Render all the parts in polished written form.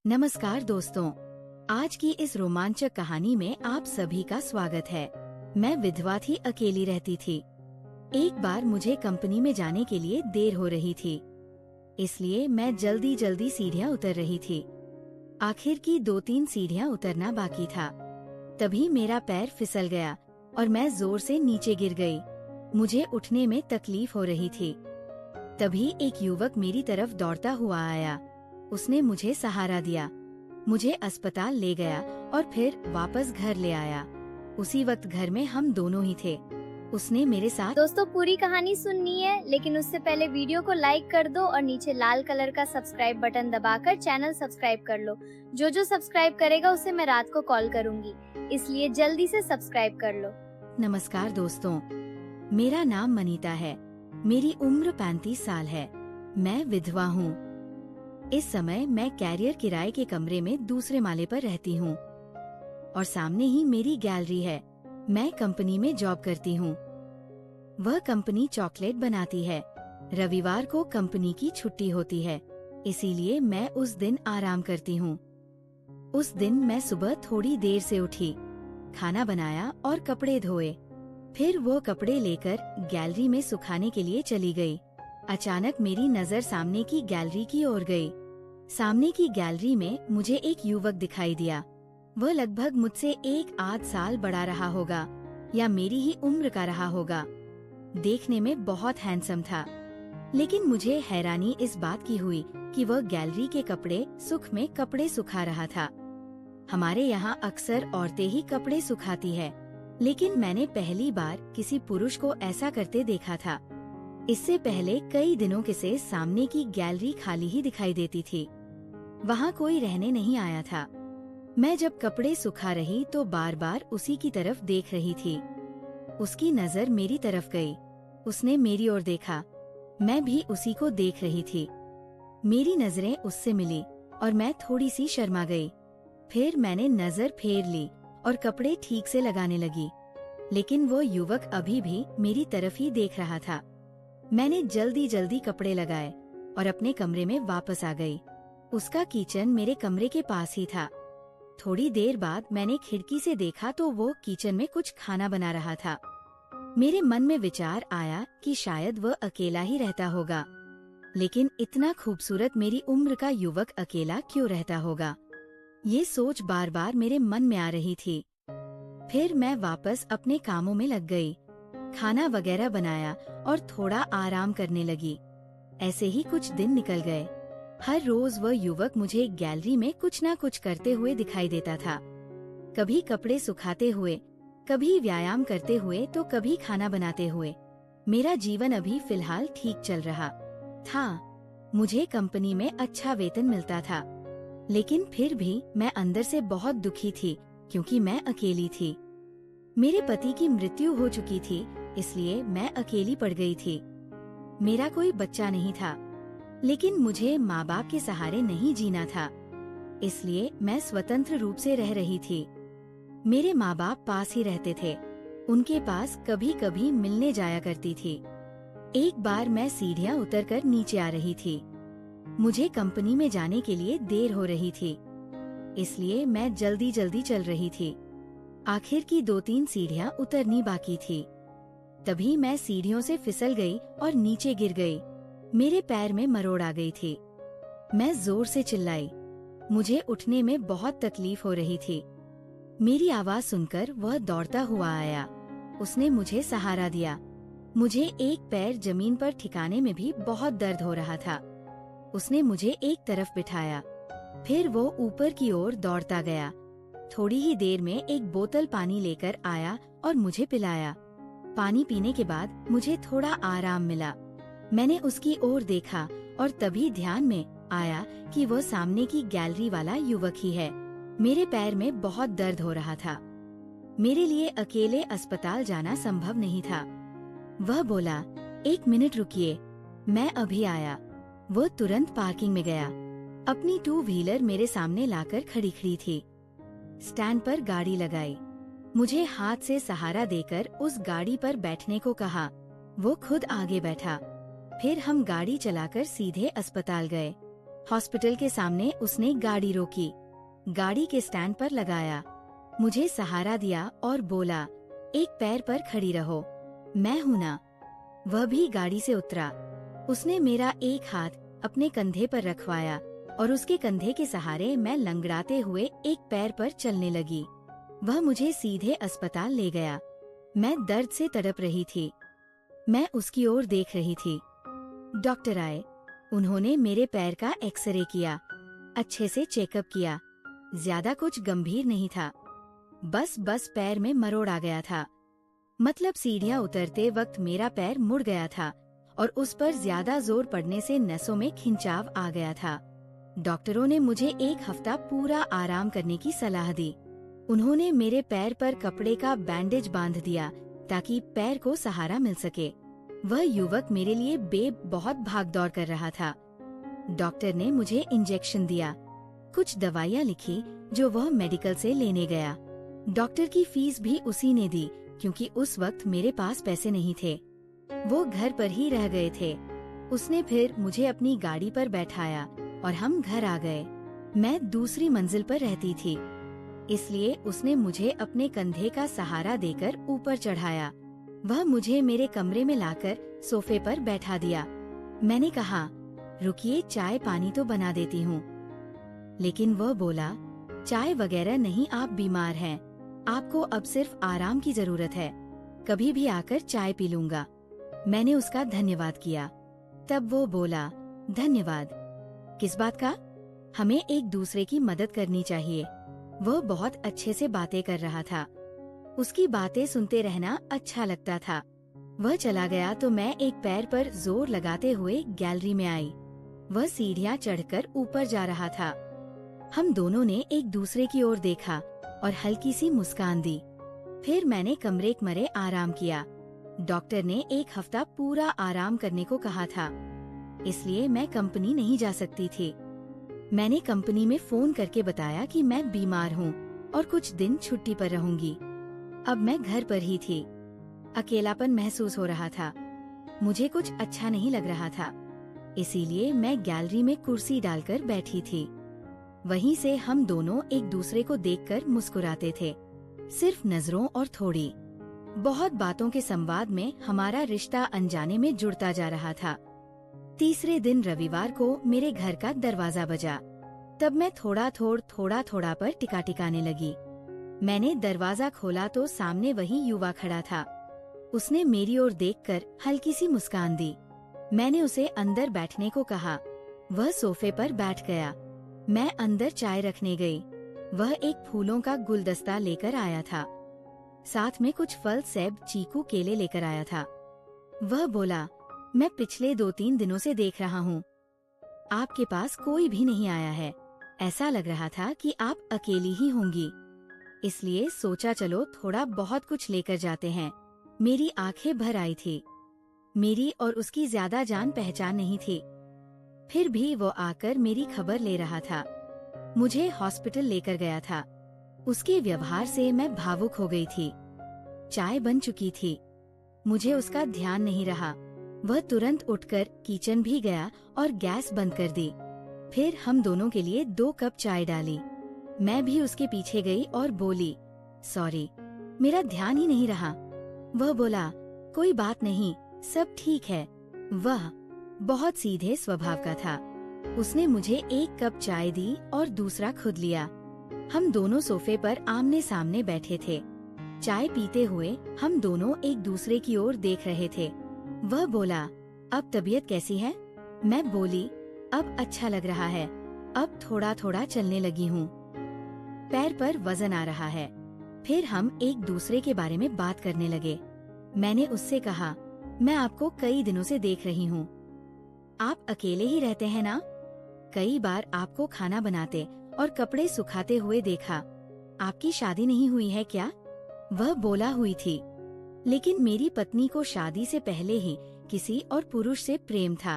नमस्कार दोस्तों, आज की इस रोमांचक कहानी में आप सभी का स्वागत है। मैं विधवा थी, अकेली रहती थी। एक बार मुझे कंपनी में जाने के लिए देर हो रही थी, इसलिए मैं जल्दी जल्दी सीढ़ियाँ उतर रही थी। आखिर की 2-3 सीढ़ियाँ उतरना बाकी था, तभी मेरा पैर फिसल गया और मैं जोर से नीचे गिर गई। मुझे उठने में तकलीफ हो रही थी। तभी एक युवक मेरी तरफ दौड़ता हुआ आया। उसने मुझे सहारा दिया, मुझे अस्पताल ले गया और फिर वापस घर ले आया। उसी वक्त घर में हम दोनों ही थे। उसने मेरे साथ दोस्तों पूरी कहानी सुननी है, लेकिन उससे पहले वीडियो को लाइक कर दो और नीचे लाल कलर का सब्सक्राइब बटन दबाकर चैनल सब्सक्राइब कर लो। जो सब्सक्राइब करेगा उसे मैं रात को कॉल करूंगी, इसलिए जल्दी से सब्सक्राइब कर लो। नमस्कार दोस्तों, मेरा नाम मनीता है। मेरी उम्र 35 साल है। मैं विधवा हूँ। इस समय मैं कैरियर किराए के कमरे में दूसरे माले पर रहती हूँ और सामने ही मेरी गैलरी है। मैं कंपनी में जॉब करती हूँ। वह कंपनी चॉकलेट बनाती है। रविवार को कंपनी की छुट्टी होती है, इसीलिए मैं उस दिन आराम करती हूँ। उस दिन मैं सुबह थोड़ी देर से उठी, खाना बनाया और कपड़े धोए। फिर वो कपड़े लेकर गैलरी में सुखाने के लिए चली गई। अचानक मेरी नजर सामने की गैलरी की ओर गई। सामने की गैलरी में मुझे एक युवक दिखाई दिया। वह लगभग मुझसे 1 आध साल बड़ा रहा होगा या मेरी ही उम्र का रहा होगा। देखने में बहुत हैंडसम था, लेकिन मुझे हैरानी इस बात की हुई कि वह गैलरी के कपड़े सुख में कपड़े सुखा रहा था। हमारे यहाँ अक्सर औरतें ही कपड़े सुखाती है, लेकिन मैंने पहली बार किसी पुरुष को ऐसा करते देखा था। इससे पहले कई दिनों से सामने की गैलरी खाली ही दिखाई देती थी। वहाँ कोई रहने नहीं आया था। मैं जब कपड़े सुखा रही तो बार बार उसी की तरफ देख रही थी। उसकी नजर मेरी तरफ गई। उसने मेरी ओर देखा। मैं भी उसी को देख रही थी। मेरी नजरें उससे मिली और मैं थोड़ी सी शर्मा गई। फिर मैंने नजर फेर ली और कपड़े ठीक से लगाने लगी, लेकिन वो युवक अभी भी मेरी तरफ ही देख रहा था। मैंने जल्दी जल्दी कपड़े लगाए और अपने कमरे में वापस आ गई। उसका किचन मेरे कमरे के पास ही था। थोड़ी देर बाद मैंने खिड़की से देखा तो वो किचन में कुछ खाना बना रहा था। मेरे मन में विचार आया कि शायद वह अकेला ही रहता होगा, लेकिन इतना खूबसूरत मेरी उम्र का युवक अकेला क्यों रहता होगा, ये सोच बार बार मेरे मन में आ रही थी। फिर मैं वापस अपने कामों में लग गई। खाना वगैरह बनाया और थोड़ा आराम करने लगी। ऐसे ही कुछ दिन निकल गए। हर रोज वह युवक मुझे गैलरी में कुछ न कुछ करते हुए दिखाई देता था। कभी कपड़े सुखाते हुए, कभी व्यायाम करते हुए तो कभी खाना बनाते हुए। मेरा जीवन अभी फिलहाल ठीक चल रहा था। मुझे कंपनी में अच्छा वेतन मिलता था, लेकिन फिर भी मैं अंदर से बहुत दुखी थी क्योंकि मैं अकेली थी। मेरे पति की मृत्यु हो चुकी थी, इसलिए मैं अकेली पड़ गई थी। मेरा कोई बच्चा नहीं था, लेकिन मुझे माँ बाप के सहारे नहीं जीना था, इसलिए मैं स्वतंत्र रूप से रह रही थी। मेरे माँ बाप पास ही रहते थे। उनके पास कभी कभी मिलने जाया करती थी। एक बार मैं सीढ़ियाँ उतरकर नीचे आ रही थी। मुझे कंपनी में जाने के लिए देर हो रही थी, इसलिए मैं जल्दी जल्दी चल रही थी। आखिर की 2-3 सीढ़ियाँ उतरनी बाकी थी। तभी मैं सीढ़ियों से फिसल गई और नीचे गिर गई। मेरे पैर में मरोड़ आ गई थी। मैं जोर से चिल्लाई। मुझे उठने में बहुत तकलीफ हो रही थी। मेरी आवाज सुनकर वह दौड़ता हुआ आया। उसने मुझे सहारा दिया। मुझे एक पैर जमीन पर ठिकाने में भी बहुत दर्द हो रहा था। उसने मुझे एक तरफ बिठाया, फिर वो ऊपर की ओर दौड़ता गया। थोड़ी ही देर में एक बोतल पानी लेकर आया और मुझे पिलाया। पानी पीने के बाद मुझे थोड़ा आराम मिला। मैंने उसकी ओर देखा और तभी ध्यान में आया कि वह सामने की गैलरी वाला युवक ही है। मेरे पैर में बहुत दर्द हो रहा था। मेरे लिए अकेले अस्पताल जाना संभव नहीं था। वह बोला, 1 मिनट रुकिए, मैं अभी आया। वो तुरंत पार्किंग में गया। अपनी 2 व्हीलर मेरे सामने लाकर खड़ी थी। स्टैंड पर गाड़ी लगाई। मुझे हाथ से सहारा देकर उस गाड़ी पर बैठने को कहा। वो खुद आगे बैठा। फिर हम गाड़ी चलाकर सीधे अस्पताल गए। हॉस्पिटल के सामने उसने गाड़ी रोकी, गाड़ी के स्टैंड पर लगाया, मुझे सहारा दिया और बोला, एक पैर पर खड़ी रहो, मैं हूं ना। वह भी गाड़ी से उतरा। उसने मेरा एक हाथ अपने कंधे पर रखवाया और उसके कंधे के सहारे मैं लंगड़ाते हुए एक पैर पर चलने लगी। वह मुझे सीधे अस्पताल ले गया। मैं दर्द से तड़प रही थी। मैं उसकी ओर देख रही थी। डॉक्टर आए। उन्होंने मेरे पैर का एक्सरे किया, अच्छे से चेकअप किया। ज्यादा कुछ गंभीर नहीं था, बस पैर में मरोड़ आ गया था। मतलब सीढ़ियां उतरते वक्त मेरा पैर मुड़ गया था और उस पर ज्यादा जोर पड़ने से नसों में खिंचाव आ गया था। डॉक्टरों ने मुझे एक हफ्ता पूरा आराम करने की सलाह दी। उन्होंने मेरे पैर पर कपड़े का बैंडेज बांध दिया ताकि पैर को सहारा मिल सके। वह युवक मेरे लिए बहुत भागदौड़ कर रहा था। डॉक्टर ने मुझे इंजेक्शन दिया, कुछ दवाइयाँ लिखी जो वह मेडिकल से लेने गया। डॉक्टर की फीस भी उसी ने दी क्योंकि उस वक्त मेरे पास पैसे नहीं थे। वो घर पर ही रह गए थे। उसने फिर मुझे अपनी गाड़ी पर बैठाया और हम घर आ गए। मैं दूसरी मंजिल पर रहती थी, इसलिए उसने मुझे अपने कंधे का सहारा देकर ऊपर चढ़ाया। वह मुझे मेरे कमरे में लाकर सोफे पर बैठा दिया। मैंने कहा, रुकिए, चाय पानी तो बना देती हूँ। लेकिन वह बोला, चाय वगैरह नहीं, आप बीमार हैं, आपको अब सिर्फ आराम की जरूरत है, कभी भी आकर चाय पी लूंगा। मैंने उसका धन्यवाद किया। तब वो बोला, धन्यवाद किस बात का, हमें एक दूसरे की मदद करनी चाहिए। वह बहुत अच्छे से बातें कर रहा था। उसकी बातें सुनते रहना अच्छा लगता था। वह चला गया तो मैं एक पैर पर जोर लगाते हुए गैलरी में आई। वह सीढ़ियां चढ़कर ऊपर जा रहा था। हम दोनों ने एक दूसरे की ओर देखा और हल्की सी मुस्कान दी। फिर मैंने कमरे मरे आराम किया। डॉक्टर ने एक हफ्ता पूरा आराम करने को कहा था, इसलिए मैं कंपनी नहीं जा सकती थी। मैंने कंपनी में फोन करके बताया कि मैं बीमार हूँ और कुछ दिन छुट्टी पर रहूंगी। अब मैं घर पर ही थी। अकेलापन महसूस हो रहा था। मुझे कुछ अच्छा नहीं लग रहा था, इसीलिए मैं गैलरी में कुर्सी डालकर बैठी थी। वहीं से हम दोनों एक दूसरे को देखकर मुस्कुराते थे, सिर्फ नजरों और थोड़ी बहुत बातों के संवाद में हमारा रिश्ता अनजाने में जुड़ता जा रहा था। तीसरे दिन रविवार को मेरे घर का दरवाजा बजा। तब मैं थोड़ा थोड़ा पर टिका टिकाने लगी। मैंने दरवाजा खोला तो सामने वही युवा खड़ा था। उसने मेरी ओर देखकर हल्की सी मुस्कान दी। मैंने उसे अंदर बैठने को कहा। वह सोफे पर बैठ गया। मैं अंदर चाय रखने गई। वह एक फूलों का गुलदस्ता लेकर आया था, साथ में कुछ फल, सेब, चीकू, केले लेकर आया था। वह बोला, मैं पिछले 2-3 दिनों से देख रहा हूँ, आपके पास कोई भी नहीं आया है। ऐसा लग रहा था कि आप अकेली ही होंगी, इसलिए सोचा चलो थोड़ा बहुत कुछ लेकर जाते हैं। मेरी आंखें भर आई थी। मेरी और उसकी ज्यादा जान पहचान नहीं थी, फिर भी वो आकर मेरी खबर ले रहा था। मुझे हॉस्पिटल लेकर गया था। उसके व्यवहार से मैं भावुक हो गई थी। चाय बन चुकी थी। मुझे उसका ध्यान नहीं रहा। वह तुरंत उठकर किचन भी गया और गैस बंद कर दी। फिर हम दोनों के लिए 2 कप चाय डाली। मैं भी उसके पीछे गई और बोली, सॉरी, मेरा ध्यान ही नहीं रहा। वह बोला, कोई बात नहीं, सब ठीक है। वह बहुत सीधे स्वभाव का था। उसने मुझे 1 कप चाय दी और दूसरा खुद लिया। हम दोनों सोफे पर आमने सामने बैठे थे। चाय पीते हुए हम दोनों एक दूसरे की ओर देख रहे थे। वह बोला, अब तबीयत कैसी है? मैं बोली, अब अच्छा लग रहा है, अब थोड़ा थोड़ा चलने लगी हूँ, पैर पर वजन आ रहा है। फिर हम एक दूसरे के बारे में बात करने लगे। मैंने उससे कहा, मैं आपको कई दिनों से देख रही हूँ, आप अकेले ही रहते हैं ना? कई बार आपको खाना बनाते और कपड़े सुखाते हुए देखा। आपकी शादी नहीं हुई है क्या? वह बोला, हुई थी, लेकिन मेरी पत्नी को शादी से पहले ही किसी और पुरुष से प्रेम था।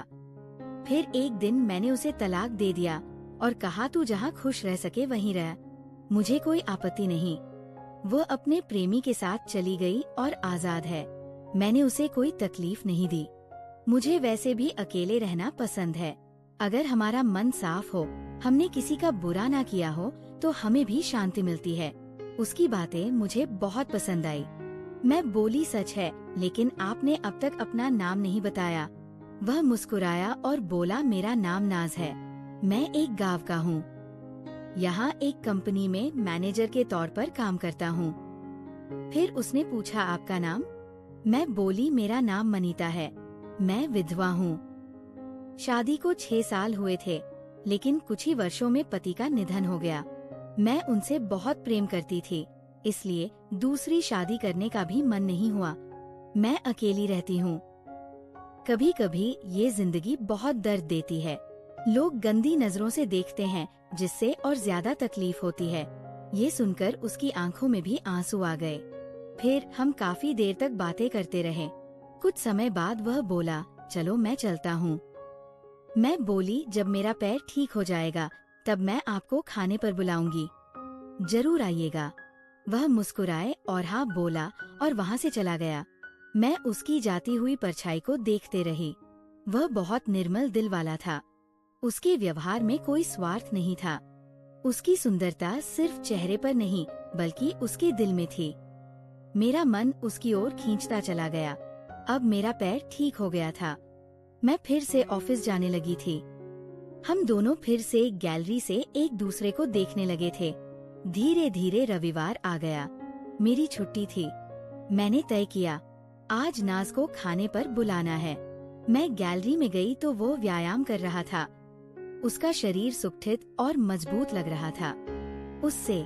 फिर एक दिन मैंने उसे तलाक दे दिया और कहा, तू जहाँ खुश रह सके वहीं रह, मुझे कोई आपत्ति नहीं। वह अपने प्रेमी के साथ चली गई और आजाद है। मैंने उसे कोई तकलीफ नहीं दी। मुझे वैसे भी अकेले रहना पसंद है। अगर हमारा मन साफ हो, हमने किसी का बुरा ना किया हो, तो हमें भी शांति मिलती है। उसकी बातें मुझे बहुत पसंद आई। मैं बोली, सच है, लेकिन आपने अब तक अपना नाम नहीं बताया। वह मुस्कुराया और बोला, मेरा नाम नाज है। मैं एक गांव का हूँ। यहाँ एक कंपनी में मैनेजर के तौर पर काम करता हूँ। फिर उसने पूछा, आपका नाम? मैं बोली, मेरा नाम मनीता है। मैं विधवा हूँ। शादी को 6 साल हुए थे, लेकिन कुछ ही वर्षों में पति का निधन हो गया। मैं उनसे बहुत प्रेम करती थी, इसलिए दूसरी शादी करने का भी मन नहीं हुआ। मैं अकेली रहती हूँ। कभी कभी ये जिंदगी बहुत दर्द देती है। लोग गंदी नजरों से देखते हैं, जिससे और ज्यादा तकलीफ होती है। ये सुनकर उसकी आंखों में भी आंसू आ गए। फिर हम काफी देर तक बातें करते रहे। कुछ समय बाद वह बोला, चलो मैं चलता हूँ। मैं बोली, जब मेरा पैर ठीक हो जाएगा तब मैं आपको खाने पर बुलाऊंगी, जरूर आइएगा। वह मुस्कुराए और हाँ बोला और वहाँ से चला गया। मैं उसकी जाती हुई परछाई को देखते रही। वह बहुत निर्मल दिल वाला था। उसके व्यवहार में कोई स्वार्थ नहीं था। उसकी सुंदरता सिर्फ चेहरे पर नहीं, बल्कि उसके दिल में थी। मेरा मन उसकी ओर खींचता चला गया। अब मेरा पैर ठीक हो गया था। मैं फिर से ऑफिस जाने लगी थी। हम दोनों फिर से गैलरी से एक दूसरे को देखने लगे थे। धीरे धीरे रविवार आ गया। मेरी छुट्टी थी। मैंने तय किया, आज नाज को खाने पर बुलाना है। मैं गैलरी में गई तो वो व्यायाम कर रहा था। उसका शरीर सुगठित और मजबूत लग रहा था। उससे